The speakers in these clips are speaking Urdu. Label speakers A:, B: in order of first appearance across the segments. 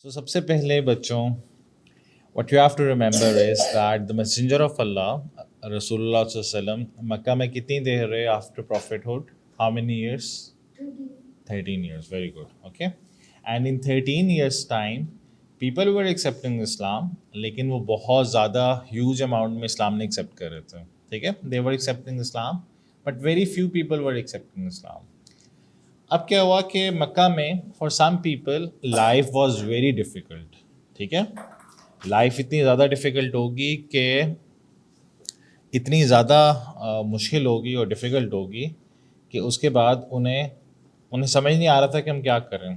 A: So سب سے پہلے بچوں what you have to remember is that the messenger of Allah رسول اللہ صلی اللہ علیہ وسلم مکہ میں کتنی دیر رہے after prophethood? How many years? 13 years. Very good. Okay. And in 13 years time people were accepting Islam لیکن وہ بہت زیادہ huge amount میں اسلام نہیں accept کر رہے تھے. ٹھیک ہے, they were accepting Islam but very few people were accepting Islam. اب کیا ہوا کہ مکہ میں for some people life was very difficult. ٹھیک ہے, لائف اتنی زیادہ ڈیفیکلٹ ہوگی کہ اتنی زیادہ مشکل ہوگی اور ڈیفیکلٹ ہوگی کہ اس کے بعد انہیں سمجھ نہیں آ رہا تھا کہ ہم کیا کریں.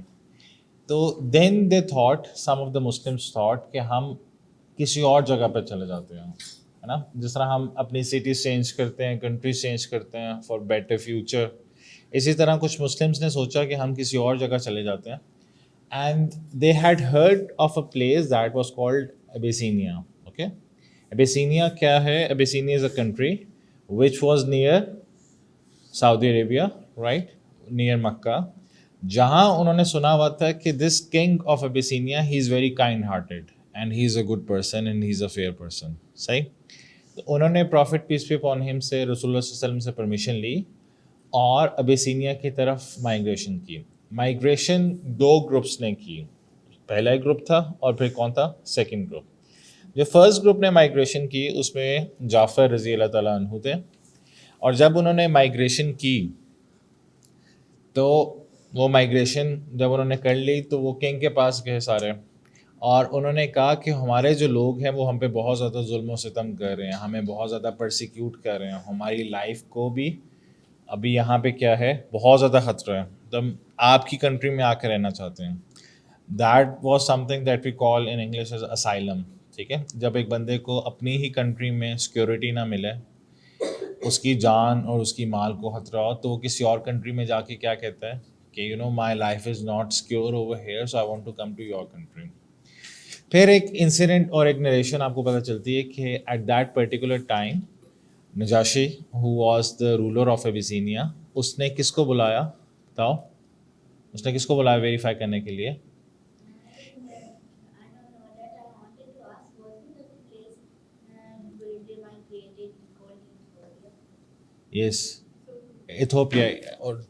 A: تو then they thought, some of the muslims thought کہ ہم کسی اور جگہ پہ چلے جاتے ہیں, ہے نا, جس طرح ہم اپنی سٹیز چینج کرتے ہیں, کنٹریز چینج کرتے ہیں فار بیٹر فیوچر. اسی طرح کچھ مسلمس نے سوچا کہ ہم کسی اور جگہ چلے جاتے ہیں. And they had heard of a place that was called Abyssinia. Okay, Abyssinia کیا ہے؟ Abyssinia is a country which was near Saudi Arabia, right, near Mecca, جہاں انہوں نے سنا ہوا تھا کہ this king of Abyssinia he is very kind hearted and he is a good person and he is a fair person. صحیح. تو انہوں نے profit piece be upon him سے, رسول اللہ صلی اللہ علیہ وسلم سے پرمیشن لی اور ابیسینیا کی طرف مائیگریشن کی. مائیگریشن دو گروپس نے کی. پہلا ایک گروپ تھا اور پھر کون تھا؟ Second group. جو فرسٹ گروپ نے مائیگریشن کی اس میں جعفر رضی اللہ تعالیٰ عنہ تھے. اور جب انہوں نے مائیگریشن کی تو وہ مائیگریشن جب انہوں نے کر لی تو وہ کنگ کے پاس گئے سارے, اور انہوں نے کہا کہ ہمارے جو لوگ ہیں وہ ہم پہ بہت زیادہ ظلم و ستم کر رہے ہیں, ہمیں بہت زیادہ پرسیکیوٹ کر رہے ہیں, ہماری لائف کو بھی ابھی یہاں پہ کیا ہے, بہت زیادہ خطرہ ہے, تو ہم آپ کی کنٹری میں آ کے رہنا چاہتے ہیں. That was something that we call in English as asylum. ٹھیک ہے, جب ایک بندے کو اپنی ہی کنٹری میں سیکورٹی نہ ملے, اس کی جان اور اس کی مال کو خطرہ ہو, تو وہ کسی اور کنٹری میں جا کے کیا کہتا ہے کہ you know my life is not secure over here so I want to come to your country. پھر ایک انسیڈنٹ اور ایک نریشن آپ کو پتہ چلتی ہے کہ at that particular time Najashi who was the ruler of Abyssinia, اس نے کس کو بلایا بتاؤ, اس نے کس کو بلایا ویریفائی کرنے کے لیے؟ Yes, Ethiopia.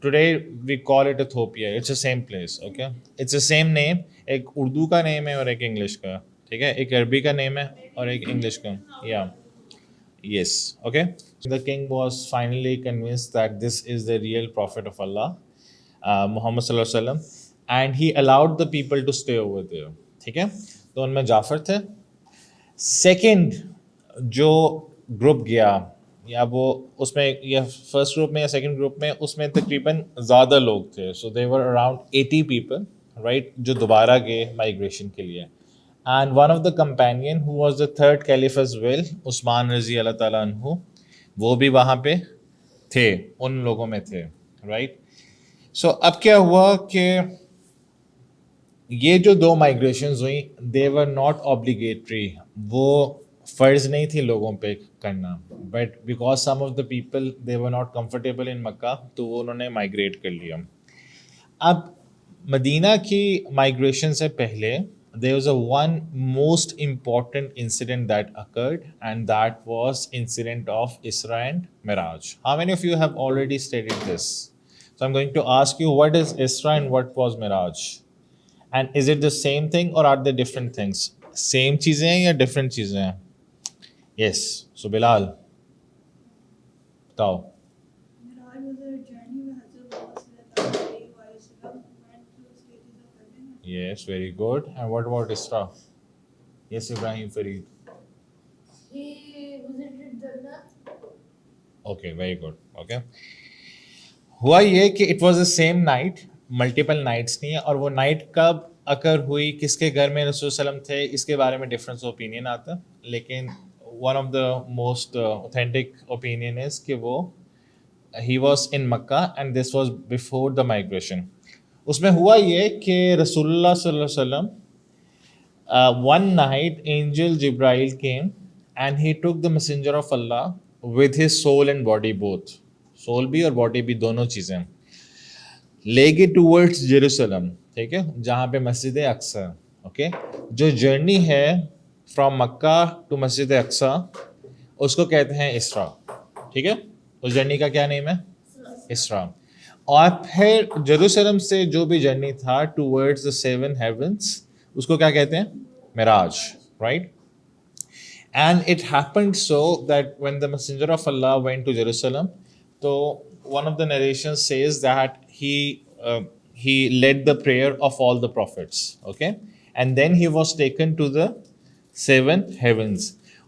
A: Today we call it Ethiopia. It's a same place. Okay, it's a same name. ایک اردو کا نیم ہے اور ایک انگلش کا. ٹھیک ہے, ایک عربی کا نیم ہے اور ایک انگلش کا. یا yes, okay. The king was finally convinced that this is the real prophet of Allah, Muhammad sallallahu alaihi wasallam, and he allowed the people to stay over there. ٹھیک ہے, تو ان میں جعفر تھے. سیکنڈ جو گروپ گیا, یا وہ اس میں یا فرسٹ گروپ میں یا سیکنڈ گروپ میں, اس میں تقریباً زیادہ لوگ تھے. سو they were around 80 people, right, جو دوبارہ گئے مائیگریشن کے لیے. And one of the companion who was the third caliph as well, عثمان رضی اللہ تعالیٰ عنہ, وہ بھی وہاں پہ تھے, ان لوگوں میں تھے, رائٹ. سو اب کیا ہوا کہ یہ جو دو مائیگریشنز ہوئیں, they were not obligatory, وہ فرض نہیں تھی لوگوں پہ کرنا, but because some of the people they were not comfortable in مکہ, تو وہ انہوں نے مائیگریٹ کر لیا. اب مدینہ کی مائیگریشن سے پہلے there was a one most important incident that occurred, and that was incident of Isra and Miraj. How many of you have already studied this? So I'm going to ask you, what is Isra and what was Miraj? And is it the same thing or are they different things? Same چیزیں ہیں یا different چیزیں ہیں؟ Yes. So Bilal, بتاؤ. Yes, very good. And what about Isra? Yes, Ibrahim Farid.
B: He visited Jannah.
A: Okay, very good. Okay. ہوا یہ کہ it was the same night, multiple nights نہیں ہے, اور وہ نائٹ کب اکر ہوئی, کس کے گھر میں رسول صلی اللہ علیہ وسلم تھے, اس کے بارے میں ڈفرینس اوپینین آتا ہے. لیکن one of the most authentic opinion is کہ وہ he was in Makkah and this was before the migration. اس میں ہوا یہ کہ رسول اللہ صلی اللہ علیہ وسلم one night angel Jibrail came and he took the messenger of Allah with his soul and body both, soul بھی اور body بھی دونوں چیزیں, لے گئے towards Jerusalem. ٹھیک ہے, جہاں پہ مسجد اقصی, اوکے. جو جرنی ہے فرام مکہ ٹو مسجد اقصیٰ اس کو کہتے ہیں اسرا. ٹھیک ہے, اس جرنی کا کیا نیم ہے؟ اسرا. اور پھر جیروسلم سے جو بھی جرنی تھا ٹوورڈز دا 7 heavens اس کو کیا کہتے ہیں؟ معراج. Right. And it happened so that when the Messenger of Allah went to Jerusalem, so one of the narrations says that he led the prayer of all the prophets, okay, and then he was taken to the 7 heavens.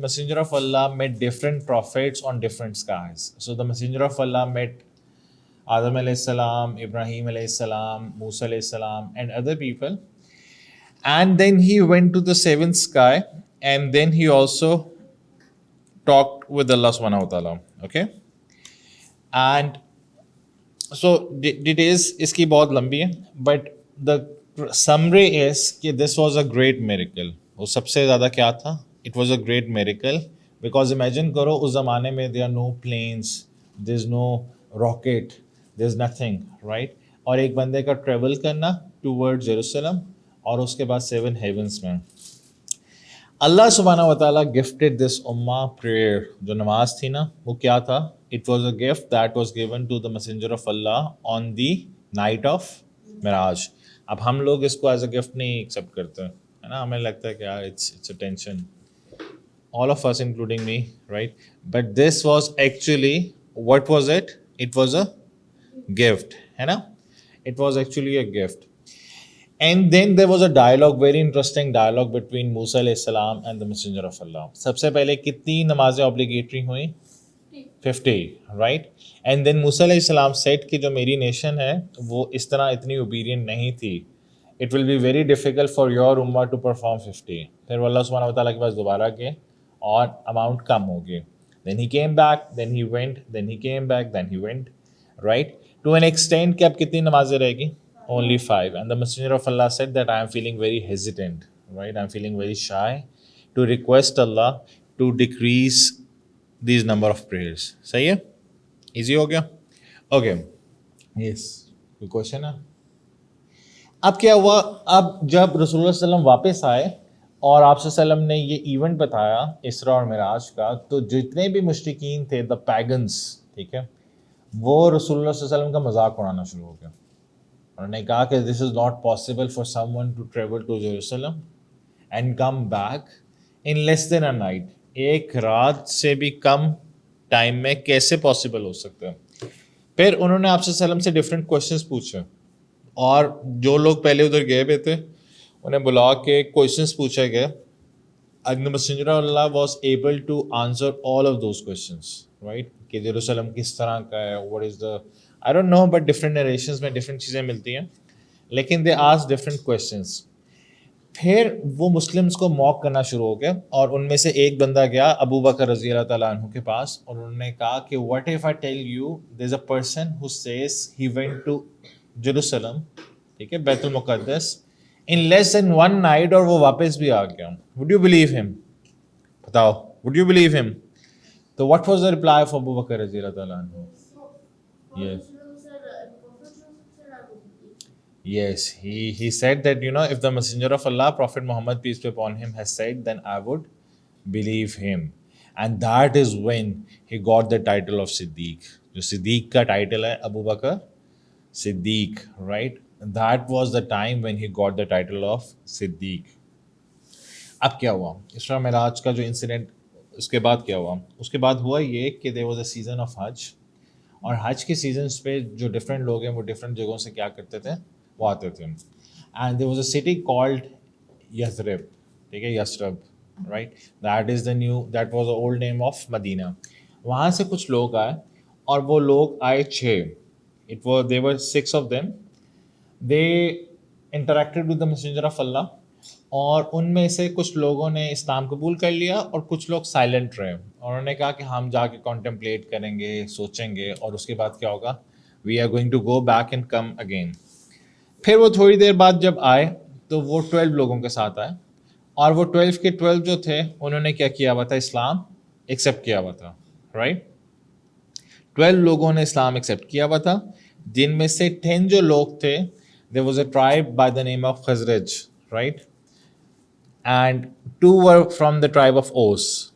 A: Messenger of Allah met different prophets on different skies. So the Messenger of Allah met Adam alayhi salam, Ibrahim alayhi salam, Musa alayhi salam, and other people. And then he went to the 7th sky, and then he also talked with Allah subhanahu wa ta'ala. Okay? And so details iski bahut lambi hai, but the summary is that this was a great miracle. وہ سب سے زیادہ کیا تھا؟ It was a great miracle because imagine کرو اس زمانے میں there are no planes, there's no rocket, there's nothing, right? اور ایک بندے کا ٹریول کرنا towards Jerusalem اور اس کے بعد 7 heavens میں. اللہ سبحانہ و تعالیٰ گفٹڈ دس امہ پریئر. جو نماز تھی نا وہ کیا تھا؟ It was a gift that was given to the messenger of Allah on the night of Miraj. اب ہم لوگ اس کو ایز اے گفٹ نہیں ایکسیپٹ کرتے ہے نا, ہمیں لگتا ہے کہ یار it's a tension, all of us including me, right? But this was actually, what was it? It was a gift, ہے نا? It was actually a gift. And then there was a dialogue, very interesting dialogue between Musa alayhi salam and the Messenger of Allah. سب سے پہلے کتنی نمازیں obligatory ہوئیں؟ 50, right? And then Musa alayhi salam said کہ جو میری نیشن ہے وہ اس طرح اتنی obedient نہیں تھی. It will be very difficult for your ummah to perform 50. پھر وہ اللہ سبحانہ و تعالیٰ کے پاس دوبارہ گئے اور اماؤنٹ کم ہو گئی. Then he came back, then he went, then he came back, then he went, right? To an extent کہ اب کتنی نمازیں رہے گی؟ Only 5. And the Messenger of Allah said that I am feeling very hesitant, right? I am feeling very shy to request Allah to decrease these number of prayers. صحیح ہے؟ ایزی ہو گیا؟ اوکے. یس, کوئی کوشچن ہے؟ اب کیا ہوا؟ اب جب رسول اللہ صلی اللہ علیہ وسلم واپس آئے اور آپ صلی اللہ علیہ وسلم نے یہ ایونٹ بتایا اسرا اور معراج کا, تو جتنے بھی مشرکین تھے, دا پیگنس, ٹھیک ہے, وہ رسول اللہ صلی اللہ علیہ وسلم کا مذاق اڑانا شروع ہو گیا. انہوں نے کہا کہ this is not possible for someone to travel to Jerusalem and come back in less than a night. ایک رات سے بھی کم ٹائم میں کیسے پاسبل ہو سکتا ہے؟ پھر انہوں نے آپ صلی اللہ علیہ وسلم سے ڈفرینٹ کوشچنس پوچھے, اور جو لوگ پہلے ادھر گئے ہوئے تھے انہیں بلا کے کوشچنس پوچھے گئے. And the messenger of Allah was able to answer all of those questions, right? کہ جیروسلم کس طرح کا ہے, what is the, I don't know, but different narrations میں different چیزیں ملتی ہیں, لیکن they ask different questions. پھر وہ مسلمس کو موک کرنا شروع ہو گیا, اور ان میں سے ایک بندہ گیا ابو بکر رضی اللہ تعالیٰ عنہ کے پاس, اور انہوں نے کہا کہ what if I tell you there's a person who says he went to Jerusalem, ٹھیک ہے, بیت المقدس, in less than one night, اور وہ واپس بھی آ گیا. Would you believe him? بتاؤ, would you believe him? تو what was the reply of Abu Bakr رضی اللہ تعالیٰ عنہ? Yes. Yes, he said that, you know, if the Messenger of Allah, Prophet Muhammad, peace be upon him, has said, then I would believe him. And that is when he got the title of Siddiq. Jo Siddiq ka title hai, Abu Bakr Siddiq, right? That was the time when he got the title of Siddiq. اب کیا ہوا؟ اسرا معراج کا جو انسیڈنٹ, اس کے بعد کیا ہوا؟ اس کے بعد ہوا یہ کہ there was a season of Hajj, اور حج کے سیزنس پہ جو ڈفرینٹ لوگ ہیں وہ ڈفرینٹ جگہوں سے کیا کرتے تھے, وہ آتے تھے. And there was a city called Yathrib, ٹھیک ہے, Yathrib, right, that is the new, that was the old name of Medina. وہاں سے کچھ لوگ آئے, اور وہ لوگ آئے 6. It was they were 6 of them. They interacted with the messenger of Allah, اور ان میں سے کچھ لوگوں نے اسلام قبول کر لیا, اور کچھ لوگ سائلنٹ رہے. اور انہوں نے کہا کہ ہم جا کے کانٹمپلیٹ کریں گے, سوچیں گے, اور اس کے بعد کیا ہوگا, we are going to go back and come again. پھر وہ تھوڑی دیر بعد جب آئے تو وہ 12 لوگوں کے ساتھ آئے, اور وہ 12 کے 12 جو تھے انہوں نے کیا کیا ہوا تھا, اسلام ایکسیپٹ کیا ہوا تھا, رائٹ. 12 لوگوں نے اسلام ایکسیپٹ کیا ہوا تھا, جن میں سے 10 جو لوگ تھے there was a tribe by the name of Khazraj, right? And two were from the tribe of Aus,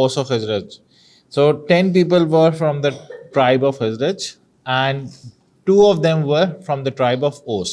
A: Aus of Khazraj. So 10 people were from the tribe of Khazraj and 2 of them were from the tribe of Aus.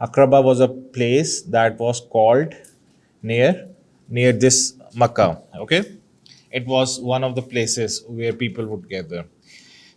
A: Aqraba was a place that was called near this Makkah, okay? It was one of the places where people would gather.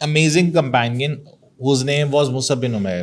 A: amazing companion whose name was Musab bin Umair,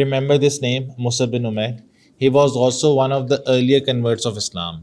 A: Remember this name, Musab bin Umair. He was also one of the earlier converts of Islam.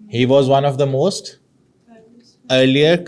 A: He was one of the most earlier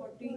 A: 40।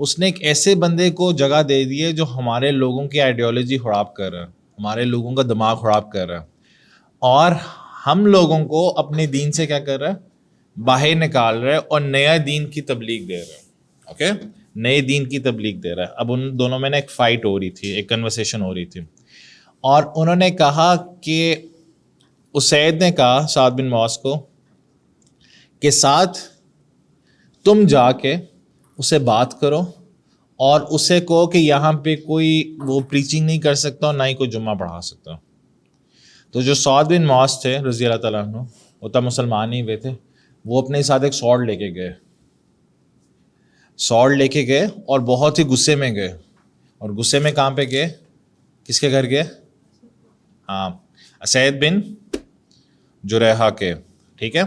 A: اس نے ایک ایسے بندے کو جگہ دے دی ہے جو ہمارے لوگوں کی آئیڈیالوجی خراب کر رہا ہے, ہمارے لوگوں کا دماغ خراب کر رہا ہے, اور ہم لوگوں کو اپنے دین سے کیا کر رہا ہے, باہر نکال رہا ہے, اور نیا دین کی تبلیغ دے رہا ہے. اوکے, نئے دین کی تبلیغ دے رہا ہے. اب ان دونوں میں نے ایک فائٹ ہو رہی تھی, ایک کنورسیشن ہو رہی تھی, اور انہوں نے کہا کہ اسید نے کہا سعد بن معاذ کو کہ سعد تم جا کے اسے بات کرو اور اسے کہو کہ یہاں پہ کوئی وہ پریچنگ نہیں کر سکتا اور نہ ہی کوئی جمعہ پڑھا سکتا. تو جو سعد بن معاذ تھے رضی اللہ تعالیٰ عنہ, وہ تب مسلمان ہی ہوئے تھے, وہ اپنے ساتھ ایک سوڑ لے کے گئے, سوڑ لے کے گئے اور بہت ہی غصے میں گئے. اور غصے میں کہاں پہ گئے, کس کے گھر گئے, ہاں اسید بن جریحہ کے, ٹھیک ہے,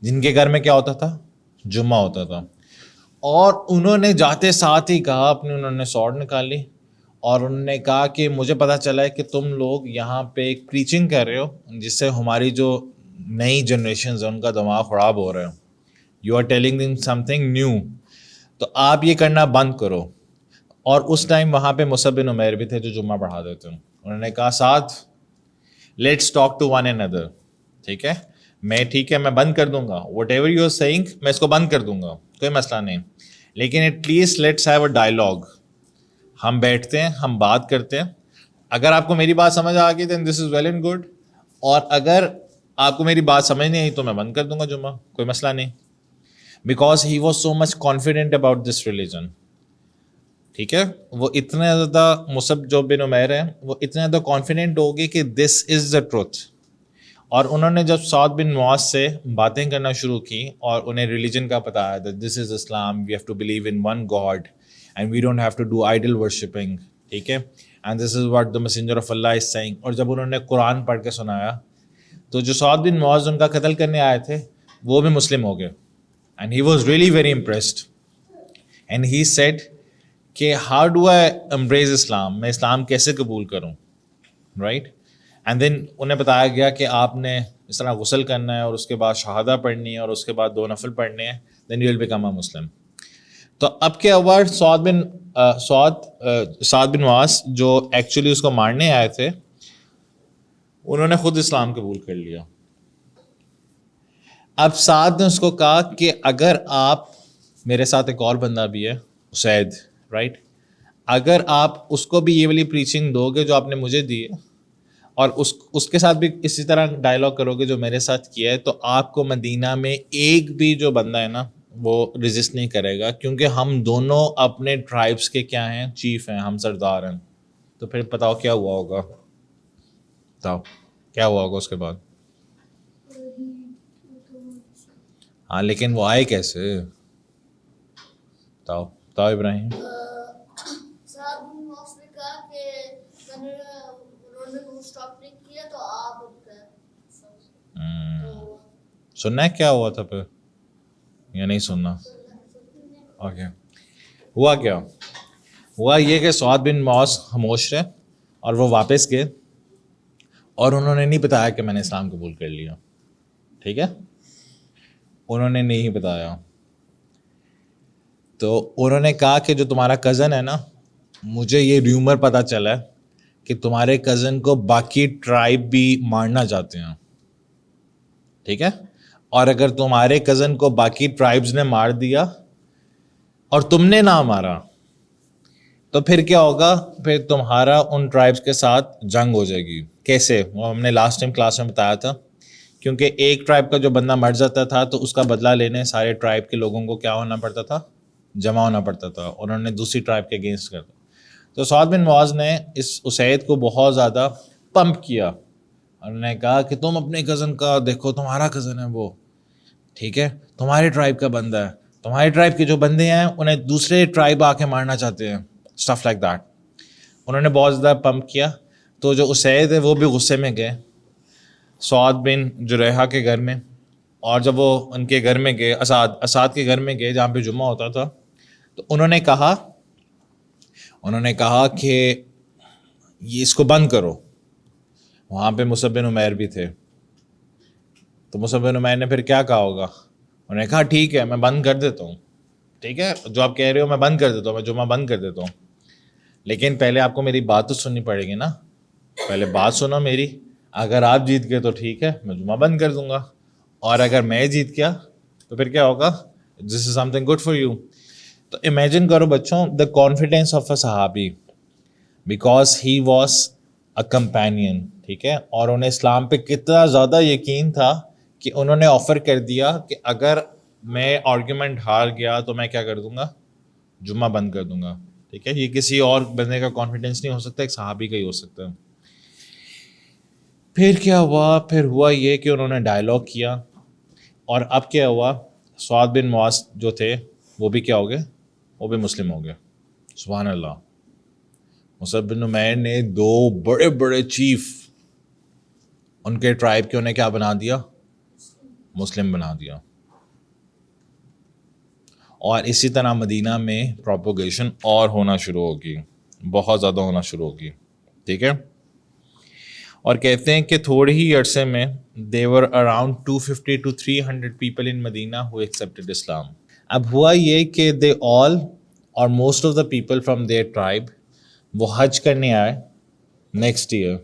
A: جن کے گھر میں کیا ہوتا تھا, جمعہ ہوتا تھا. اور انہوں نے جاتے ساتھ ہی کہا, انہوں نے سوڑ نکالی اور انہوں نے کہا کہ مجھے پتہ چلا ہے کہ تم لوگ یہاں پہ ایک پریچنگ کر رہے ہو جس سے ہماری جو نئی جنریشنز ہیں ان کا دماغ خراب ہو رہا ہے. You are telling them something new, تو آپ یہ کرنا بند کرو. اور اس ٹائم وہاں پہ مصعب بن عمیر بھی تھے جو جمعہ پڑھا دیتے. انہوں نے کہا Saad let's talk to one another, ٹھیک ہے, میں ٹھیک ہے میں بند کر دوں گا, whatever you are seeing میں اس کو بند کر دوں گا, کوئی مسئلہ نہیں, لیکن at least let's have a dialogue, ہم بیٹھتے ہیں, ہم بات کرتے ہیں. اگر آپ کو میری بات سمجھ آ گئی دین دس از ویل اینڈ گڈ, اور اگر آپ کو میری بات سمجھ نہیں آئی تو میں بند کر دوں گا جمعہ, کوئی مسئلہ نہیں. Because he was so much confident about this religion, ٹھیک ہے, وہ اتنے زیادہ مصعب جو بن عمیر ہیں وہ اتنے زیادہ کانفیڈنٹ ہو گئے کہ دس از دا ٹروتھ. اور انہوں نے جب سعد بن معاذ سے باتیں کرنا شروع کی اور انہیں ریلیجن کا بتایا, this is Islam, we have to believe in one god and we don't have to do idol worshipping, ٹھیک ہے, and this is what the messenger of Allah is saying. اور جب انہوں نے قرآن پڑھ کے سنایا تو جو سعد بن معاذ ان کا قتل کرنے آئے تھے وہ بھی مسلم ہو گئے. And he was really very impressed and he said کہ ہاؤ ڈو آئی امبریز اسلام, میں اسلام کیسے قبول کروں, رائٹ. اینڈ دین انہیں بتایا گیا کہ آپ نے اس طرح غسل کرنا ہے اور اس کے بعد شہادہ پڑھنی ہے اور اس کے بعد 2 نفل پڑھنے ہیں, then you will become a مسلم. تو اب کے اوور سعد بن معاذ جو ایکچولی اس کو مارنے آئے تھے انہوں نے خود اسلام قبول کر لیا. اب سعد نے اس کو کہا کہ اگر آپ, میرے ساتھ ایک اور بندہ بھی ہے اسید, رائٹ, اگر آپ اس کو بھی یہ والی پریچنگ دو گے جو آپ نے مجھے دی ہے اور اس کے ساتھ بھی اسی طرح ڈائلاگ کرو گے جو میرے ساتھ کیا ہے, تو آپ کو مدینہ میں ایک بھی جو بندہ ہے نا وہ ریزسٹ نہیں کرے گا, کیونکہ ہم دونوں اپنے ٹرائبس کے کیا ہیں, چیف ہیں, ہم سردار ہیں. تو پھر بتاؤ کیا ہوا ہوگا, بتاؤ کیا ہوا ہوگا اس کے بعد. ہاں لیکن وہ آئے کیسے, بتاؤ بتاؤ ابراہیم.
B: سعد بن معاذ نے کہا کہ انہوں نے وہ اسٹاپ نہیں کیا تو آپ
A: سننا ہے کیا ہوا تھا پھر یا نہیں سننا؟ اوکے, ہوا کیا ہوا یہ کہ سعد بن معاذ خاموش رہے اور وہ واپس گئے اور انہوں نے نہیں بتایا کہ میں نے اسلام قبول کر لیا, ٹھیک ہے, انہوں نے نہیں بتایا. تو انہوں نے کہا کہ جو تمہارا کزن ہے نا, مجھے یہ ریومر پتہ چلا ہے کہ تمہارے کزن کو باقی ٹرائب بھی مارنا چاہتے ہیں, ٹھیک ہے, اور اگر تمہارے کزن کو باقی ٹرائبز نے مار دیا اور تم نے نہ مارا تو پھر کیا ہوگا, پھر تمہارا ان ٹرائبز کے ساتھ جنگ ہو جائے گی. کیسے, وہ ہم نے لاسٹ ٹائم کلاس میں بتایا تھا, کیونکہ ایک ٹرائب کا جو بندہ مر جاتا تھا تو اس کا بدلہ لینے سارے ٹرائب کے لوگوں کو کیا ہونا پڑتا تھا, جمع ہونا پڑتا تھا, اور انہوں نے دوسری ٹرائب کے اگینسٹ کرتا. تو سعد بن معاذ نے اس اسید کو بہت زیادہ پمپ کیا, انہوں نے کہا کہ تم اپنے کزن کا دیکھو, تمہارا کزن ہے وہ, ٹھیک ہے, تمہارے ٹرائب کا بندہ ہے, تمہارے ٹرائب کے جو بندے ہیں انہیں دوسرے ٹرائب آ کے مارنا چاہتے ہیں, اسٹف لائک دیٹ. انہوں نے بہت زیادہ پمپ کیا. تو جو اسید ہے وہ بھی غصے میں گئے سعد بن جریحہ کے گھر میں, اور جب وہ ان کے گھر میں گئے, اسعد کے گھر میں گئے جہاں پہ جمعہ ہوتا تھا, تو انہوں نے کہا کہ یہ اس کو بند کرو. وہاں پہ مصعب بن عمیر بھی تھے, تو مصعب بن عمیر نے پھر کیا کہا ہوگا, انہوں نے کہا ٹھیک ہے میں بند کر دیتا ہوں, ٹھیک ہے, جو آپ کہہ رہے ہو میں بند کر دیتا ہوں, میں جمعہ بند کر دیتا ہوں, لیکن پہلے آپ کو میری بات تو سننی پڑے گی نا, پہلے بات سنو میری. اگر آپ جیت گئے تو ٹھیک ہے, میں جمعہ بند کر دوں گا, اور اگر میں جیت گیا تو پھر کیا ہوگا, this is something good for you. تو امیجن کرو بچوں, دا کانفیڈینس آف اے صحابی, because he was a companion, ٹھیک ہے, اور انہیں اسلام پہ کتنا زیادہ یقین تھا کہ انہوں نے آفر کر دیا کہ اگر میں آرگیومنٹ ہار گیا تو میں کیا کر دوں گا, جمعہ بند کر دوں گا. ٹھیک ہے, یہ کسی اور بندے کا کانفیڈینس نہیں ہو سکتا, ایک صحابی کا ہی ہو سکتا ہے. پھر کیا ہوا, پھر ہوا یہ کہ انہوں نے ڈائلاگ کیا, اور اب کیا ہوا, سعد بن معاذ جو تھے وہ بھی کیا ہو گئے, وہ بھی مسلم ہو گئے. سبحان اللہ. مصعب بن عمیر نے 2 بڑے بڑے چیف ان کے ٹرائب کے انہیں کیا بنا دیا, مسلم بنا دیا. اور اسی طرح مدینہ میں پروپوگیشن اور ہونا شروع ہوگی, بہت زیادہ ہونا شروع ہوگی. ٹھیک ہے, اور کہتے ہیں کہ تھوڑے ہی عرصے میں they were around 250 to 300 people in Medina who accepted Islam. اب ہوا یہ کہ they all or most of the people from their tribe وہ حج کرنے آئے نیکسٹ ایئر.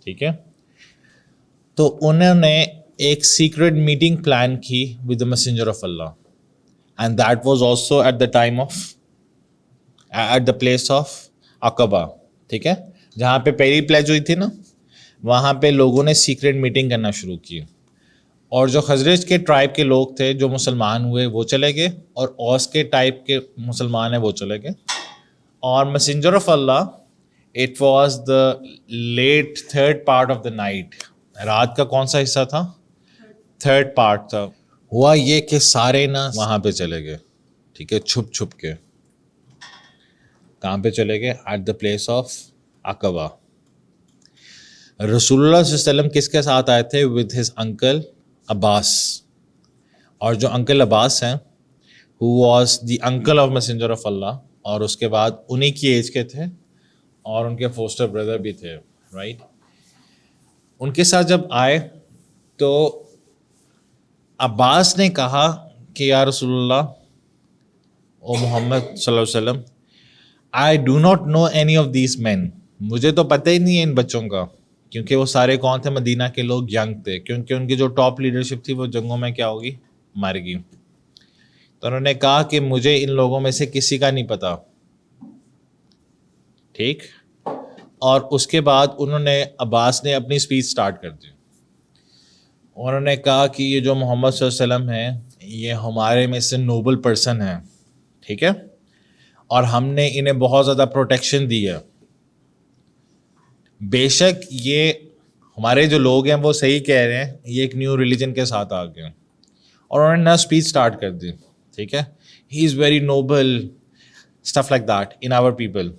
A: ٹھیک ہے, تو انہوں نے ایک سیکرٹ میٹنگ پلان کی with the messenger of Allah, and that was also at the time of at the place of Aqaba. ٹھیک ہے, جہاں پہ پہلی پلیج ہوئی تھی نا, وہاں پہ لوگوں نے سیکرٹ میٹنگ کرنا شروع کی, اور جو خزرج کے ٹرائب کے لوگ تھے جو مسلمان ہوئے وہ چلے گئے, اور اوس کے ٹائپ کے مسلمان ہیں وہ چلے گئے. اور messenger of Allah, it was the late 3rd part of the night, رات کا کون سا حصہ تھا, 3rd part تھا. ہوا یہ کہ سارے نا وہاں پہ چلے گئے. ٹھیک ہے, چھپ چھپ کے. کہاں پہ چلے گئے, ایٹ دا پلیس آف عقبہ. رسول اللہ صلی اللہ علیہ وسلم کس کے ساتھ آئے تھے, ود ہز انکل عباس. اور جو انکل عباس ہیں, who was the uncle of messenger of Allah, اور اس کے بعد انہی کی ایج کے تھے, اور ان کے فوسٹر بردر بھی تھے, رائٹ. ان کے ساتھ جب آئے تو عباس نے کہا کہ یا رسول اللہ, او محمد صلی اللہ علیہ وسلم, I do not know any of these men, مجھے تو پتہ ہی نہیں ہے ان بچوں کا, کیونکہ وہ سارے کون تھے, مدینہ کے لوگ ینگ تھے, کیونکہ ان کی جو ٹاپ لیڈرشپ تھی وہ جنگوں میں کیا ہوگی, مر گئی. تو انہوں نے کہا کہ مجھے ان لوگوں میں سے کسی کا نہیں پتا. ٹھیک, اور اس کے بعد انہوں نے, عباس نے اپنی اسپیچ اسٹارٹ کر دی. انہوں نے کہا کہ یہ جو محمد صلی اللہ علیہ وسلم ہیں یہ ہمارے میں سے نوبل پرسن ہیں. ٹھیک ہے, اور ہم نے انہیں بہت زیادہ پروٹیکشن دی ہے. بے شک یہ ہمارے جو لوگ ہیں وہ صحیح کہہ رہے ہیں, یہ ایک نیو ریلیجن کے ساتھ آ گئے. اور انہوں نے نہ اسپیچ اسٹارٹ کر دی. ٹھیک ہے, he is very noble, stuff like that in our people.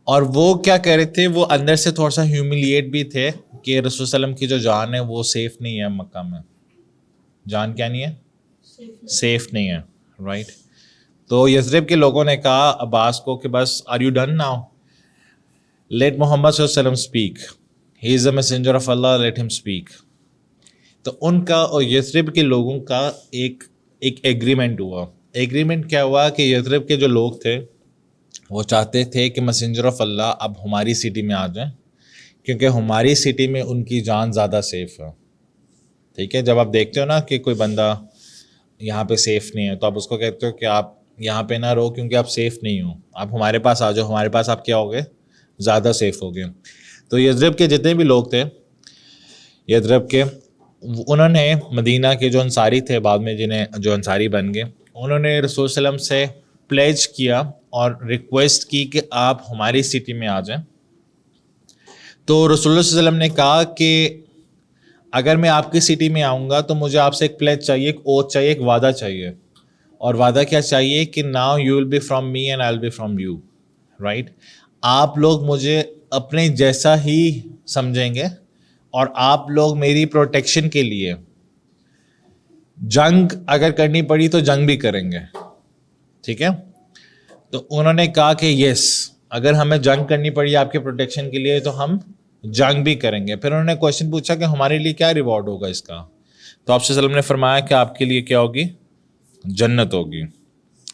A: اور وہ کیا کہہ رہے تھے, وہ اندر سے تھوڑا سا ہیوملیٹ بھی تھے کہ رسول صلی اللہ علیہ وسلم کی جو جان ہے وہ سیف نہیں ہے مکہ میں. جان کیا نہیں ہے, سیف نہیں ہے, رائٹ. تو یثرب کے لوگوں نے کہا عباس کو کہ بس are you done now, let Muhammad صلی اللہ علیہ وسلم speak, he is a messenger of Allah, let him speak. تو ان کا اور یثرب کے لوگوں کا ایک ایگریمنٹ ہوا. ایگریمنٹ کیا ہوا کہ یثرب کے جو لوگ تھے وہ چاہتے تھے کہ میسنجر آف اللہ اب ہماری سٹی میں آ جائیں, کیونکہ ہماری سٹی میں ان کی جان زیادہ سیف ہے. ٹھیک ہے, جب آپ دیکھتے ہو نا کہ کوئی بندہ یہاں پہ سیف نہیں ہے تو آپ اس کو کہتے ہو کہ آپ یہاں پہ نہ رہو کیونکہ آپ سیف نہیں ہو, آپ ہمارے پاس آ جاؤ, ہمارے پاس آپ کیا ہو گئے, زیادہ سیف ہو گئے. تو یثرب کے جتنے بھی لوگ تھے یثرب کے, انہوں نے مدینہ کے جو انصاری تھے بعد میں جنہیں جو انصاری بن گئے, انہوں نے رسول صلی اللہ علیہ وسلم سے پلیج کیا اور ریکویسٹ کی کہ آپ ہماری سٹی میں آ جائیں. تو رسول اللہ صلی اللہ علیہ وسلم نے کہا کہ اگر میں آپ کی سٹی میں آؤں گا تو مجھے آپ سے ایک پلیج چاہیے, ایک اوتھ چاہیے, ایک وعدہ چاہیے. اور وعدہ کیا چاہیے کہ now you will be from me and I will be from you, right. آپ لوگ مجھے اپنے جیسا ہی سمجھیں گے اور آپ لوگ میری پروٹیکشن کے لیے جنگ اگر کرنی پڑی تو جنگ بھی کریں گے. ٹھیک ہے, تو انہوں نے کہا کہ یس, اگر ہمیں جنگ کرنی پڑی آپ کے پروٹیکشن کے لیے تو ہم جنگ بھی کریں گے. پھر انہوں نے کویشچن پوچھا کہ ہمارے لیے کیا ریوارڈ ہوگا اس کا. تو آپ صلی اللہ علیہ وسلم نے فرمایا کہ آپ کے لیے کیا ہوگی, جنت ہوگی.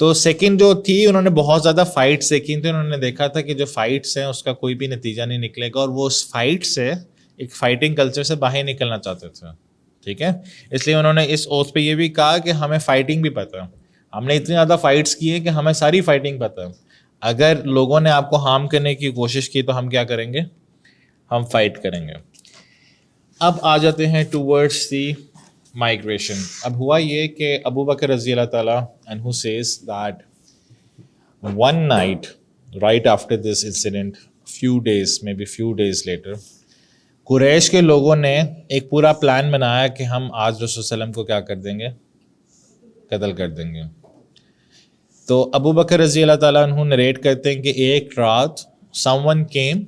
A: تو سیکنڈ جو تھی انہوں نے بہت زیادہ فائٹس دیکھی تھی, انہوں نے دیکھا تھا کہ جو فائٹس ہیں اس کا کوئی بھی نتیجہ نہیں نکلے گا, اور وہ اس فائٹ سے ایک فائٹنگ کلچر سے باہر نکلنا چاہتے تھے. ٹھیک ہے, اس لیے انہوں نے اس اوتھ پہ یہ بھی کہا کہ ہمیں فائٹنگ بھی پتہ ہے, ہم نے اتنی زیادہ فائٹس کی ہیں کہ ہمیں ساری فائٹنگ پتہ ہے, اگر لوگوں نے آپ کو ہارم کرنے کی کوشش کی تو ہم کیا کریں گے, ہم فائٹ کریں گے. اب آ جاتے ہیں ٹورڈس دی مائگریشن. اب ہوا یہ کہ ابو بکر رضی اللہ تعالیٰ عنہ says that one night right after this incident, few days later, قریش کے لوگوں نے ایک پورا پلان بنایا کہ ہم آج رسول صلی اللہ علیہ وسلم کو کیا کر دیں گے, قتل کر دیں گے. تو ابو بکر رضی اللہ تعالیٰ عنہ نریٹ کرتے ہیں کہ ایک رات someone came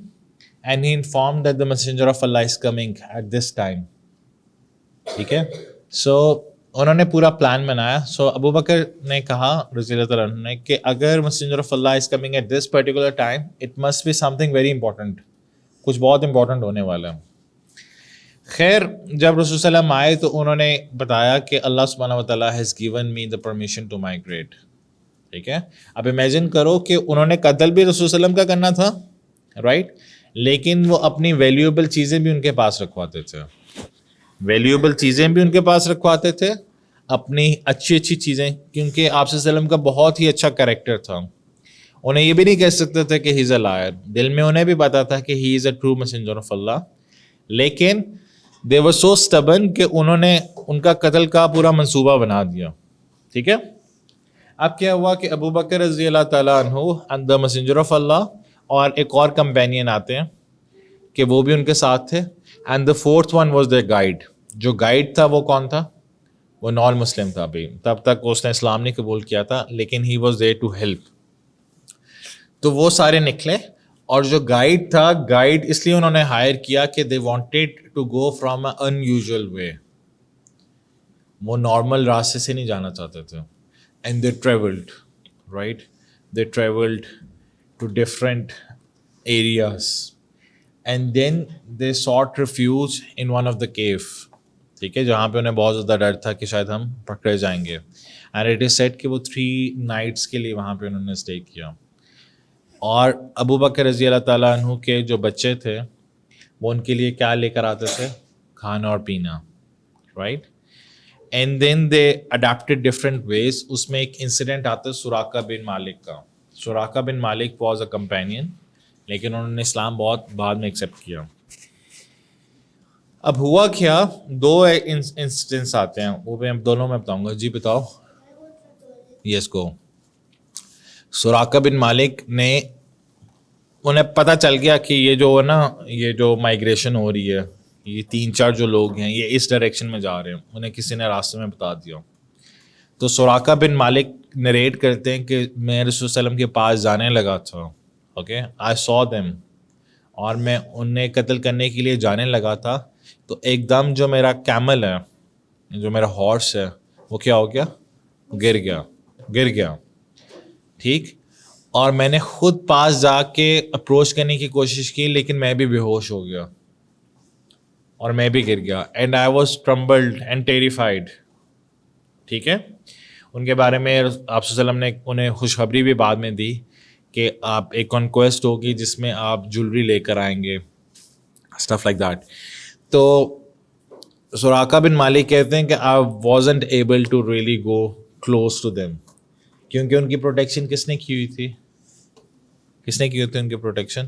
A: and he informed that the messenger of Allah is coming at this time. ٹھیک ہے, سو انہوں نے پورا پلان بنایا. سو ابو بکر نے کہا رضی اللہ تعالیٰ عنہ نے کہ اگر messenger of Allah is coming at this particular time, it must be something very important, کچھ بہت امپورٹنٹ ہونے والا ہے. خیر جب رسول صلی اللہ علیہ وسلم آئے تو انہوں نے بتایا کہ اللہ سبحانہ و تعالیٰ has given me the permission to migrate. ٹھیک ہے, اب امیجن کرو کہ انہوں نے قتل بھی رسول صلی اللہ علیہ وسلم کا کرنا تھا, رائٹ, لیکن وہ اپنی ویلیویبل چیزیں بھی ان کے پاس رکھواتے تھے, اپنی اچھی چیزیں, کیونکہ آپ صلی اللہ علیہ وسلم کا بہت ہی اچھا کریکٹر تھا. انہیں یہ بھی نہیں کہہ سکتے تھے کہ ہی از اے لائر, دل میں انہیں بھی پتا تھا کہ ہی is a true messenger of اللہ, لیکن دے ور سو اسٹبن کہ انہوں نے ان کا قتل کا پورا منصوبہ بنا دیا. ٹھیک ہے, اب کیا ہوا کہ ابو بکر رضی اللہ تعالیٰ عنہ and the messenger of Allah اور ایک اور کمپینین آتے ہیں کہ وہ بھی ان کے ساتھ تھے, and the fourth one was the guide. جو گائیڈ تھا وہ کون تھا, وہ نان مسلم تھا, ابھی تب تک اس نے اسلام نہیں قبول کیا تھا, لیکن he was there to help. تو وہ سارے نکلے, اور جو گائیڈ تھا, گائیڈ اس لیے انہوں نے ہائر کیا کہ they wanted to go from a unusual way, وہ نارمل راستے سے نہیں جانا چاہتے تھے. And they travelled, right, they travelled to different areas, and then they sought refuge in one of the cave. ٹھیک ہے, جہاں پہ انہیں بہت زیادہ ڈر تھا کہ شاید ہم پکڑے جائیں گے. اینڈ اٹ از سیڈ کہ وہ 3 نائٹس کے لیے وہاں پہ انہوں نے اسٹے کیا. اور ابو بکر رضی اللہ تعالیٰ عنہ کے جو بچے تھے وہ ان کے لیے کیا لے کر آتے تھے, کھانا اور پینا, right. And then they adapted different ways. اس میں ایک انسیڈنٹ آتا ہے سراقہ بن مالک کا. سراقہ بن مالک واز اے کمپینین, لیکن انہوں نے اسلام بہت بعد میں ایکسیپٹ کیا. اب ہوا کیا, 2 انسیڈنٹس آتے ہیں, وہ میں دونوں میں بتاؤں گا. جی بتاؤ. یس گو. سراقہ بن مالک نے, انہیں پتہ چل گیا کہ یہ جو ہے نا, یہ جو مائگریشن ہو رہی ہے, یہ 3-4 جو لوگ ہیں یہ اس ڈائریکشن میں جا رہے ہیں, انہیں کسی نے راستے میں بتا دیا. تو سراقہ بن مالک نریٹ کرتے ہیں کہ میں رسول صلی اللہ علیہ وسلم کے پاس جانے لگا تھا, اوکے, آئی سو دیم, اور میں انہیں قتل کرنے کے لیے جانے لگا تھا, تو ایک دم جو میرا کیمل ہے, جو میرا ہارس ہے, وہ کیا ہو گیا, گر گیا. ٹھیک, اور میں نے خود پاس جا کے اپروچ کرنے کی کوشش کی, لیکن میں بھی بے ہوش ہو گیا اور میں بھی گر گیا. And I was trembled and terrified. ٹھیک ہے, ان کے بارے میں آپ صلی اللہ علیہ وسلم نے انہیں خوشخبری بھی بعد میں دی کہ آپ ایک کنکویسٹ ہوگی جس میں آپ جولری لے کر آئیں گے, اسٹف لائک دیٹ. تو سراقہ بن مالک کہتے ہیں کہ I wasn't able to really go close to them, کیونکہ ان کی پروٹیکشن کس نے کی ہوئی تھی, کس نے کی ہوئی تھی ان کی پروٹیکشن,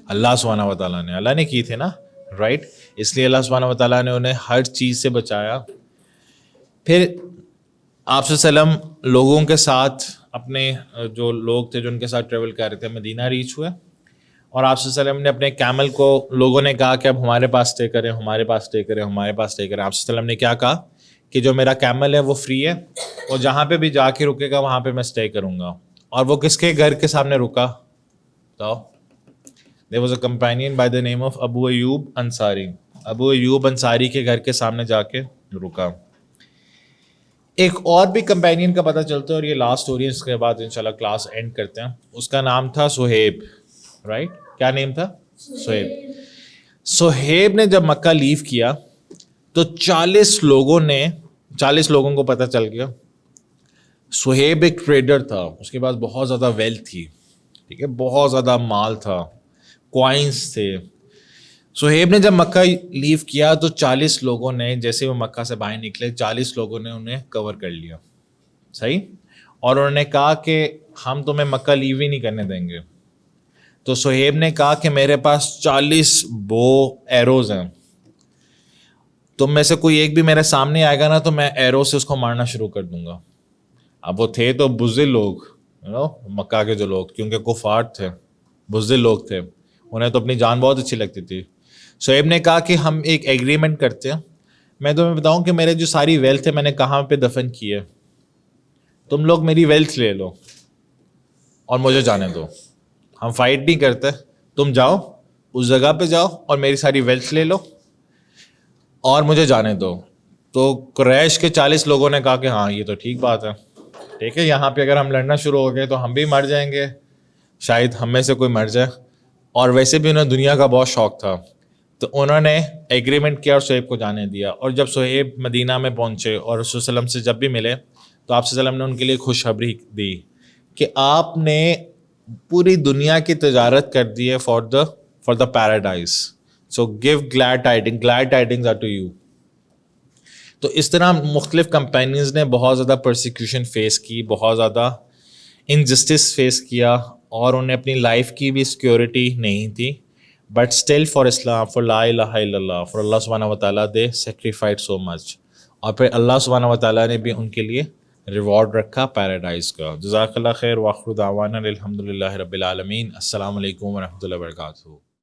A: اللہ سبحانہ و تعالیٰ نے, اللہ نے کی تھی نا, رائٹ. اس لیے اللہ سبحانہ و تعالیٰ نے انہیں ہر چیز سے بچایا. پھر آپ صلی اللہ علیہ وسلم لوگوں کے ساتھ, اپنے جو لوگ تھے جو ان کے ساتھ ٹریول کر رہے تھے, مدینہ ریچ ہوئے, اور آپ صلی اللہ علیہ وسلم نے اپنے کیمل کو, لوگوں نے کہا کہ اب ہمارے پاس اسٹے کریں, ہمارے پاس اسٹے کریں, ہمارے پاس اسٹے کریں. آپ صلی اللہ علیہ وسلم نے کیا کہا کہ جو میرا کیمل ہے وہ فری ہے, اور جہاں پہ بھی جا کے رکے گا وہاں پہ میں اسٹے کروں گا. اور وہ کس کے گھر کے سامنے رکا, بتاؤ. there was a companion by the name of ابو ایوب انصاری. ابو ایوب انصاری کے گھر کے سامنے جا کے رکا. ایک اور بھی کمپینین کا پتہ چلتا ہے, اور یہ لاسٹ اسٹوری ہے, اس کے بعد انشاءاللہ کلاس اینڈ کرتے ہیں. اس کا نام تھا سہیب, رائٹ. کیا نیم تھا, سہیب. سہیب نے جب مکہ لیو کیا تو 40 لوگوں کو پتہ چل گیا صہیب ایک ٹریڈر تھا, اس کے پاس بہت زیادہ ویلتھ تھی, ٹھیک ہے, بہت زیادہ مال تھا, کوائنس تھے. صہیب نے جب مکہ لیو کیا تو 40 لوگوں نے, جیسے وہ مکہ سے باہر نکلے, 40 لوگوں نے انہیں کور کر لیا, صحیح, اور انہوں نے کہا کہ ہم تمہیں مکہ لیو ہی نہیں کرنے دیں گے. تو صہیب نے کہا کہ میرے پاس 40 بو ایروز ہیں, تم میں سے کوئی ایک بھی میرے سامنے آئے گا نا تو میں ایرو سے اس کو مارنا شروع کر دوں گا. اب وہ تھے تو بزدل لوگ, مکہ کے جو لوگ, کیونکہ کفار تھے, بزدل لوگ تھے, انہیں تو اپنی جان بہت اچھی لگتی تھی. صہیب نے کہا کہ ہم ایک ایگریمنٹ کرتے ہیں, میں تمہیں بتاؤں کہ میرے جو ساری ویلتھ ہے میں نے کہاں پہ دفن کی ہے, تم لوگ میری ویلتھ لے لو اور مجھے جانے دو, ہم فائٹ نہیں کرتے, تم جاؤ اس جگہ پہ جاؤ اور میری ساری ویلتھ لے لو اور مجھے جانے دو. تو قریش کے 40 لوگوں نے کہا کہ ہاں یہ تو ٹھیک بات ہے, ٹھیک ہے, یہاں پہ اگر ہم لڑنا شروع ہو گئے تو ہم بھی مر جائیں گے, شاید ہم میں سے کوئی مر جائے. اور ویسے بھی انہیں دنیا کا بہت شوق تھا, تو انہوں نے ایگریمنٹ کیا اور صہیب کو جانے دیا. اور جب صہیب مدینہ میں پہنچے اور رسول صلی اللہ علیہ وسلم سے جب بھی ملے تو آپ صلی اللہ علیہ وسلم نے ان کے لیے خوشخبری دی کہ آپ نے پوری دنیا کی تجارت کر دی ہے for the paradise, so give glad tidings are to you. تو اس طرح مختلف کمپینیز نے بہت زیادہ پرسیکیوشن فیس کی, بہت زیادہ انجسٹس فیس کیا, اور انہیں اپنی لائف کی بھی سیکیورٹی نہیں تھی, but still for Islam, for law الہ الا اللہ, فار اللہ سبحانہ و تعالیٰ دے سیکریفائڈ سو مچ. اور پھر اللہ سبحانہ و تعالیٰ نے بھی ان کے لیے ریوارڈ رکھا پیراڈائز کا. جزاک اللہ خیر, وآخر دعوانا الحمد للہ رب العالمین. السلام علیکم ورحمۃ اللہ وبرکاتہ.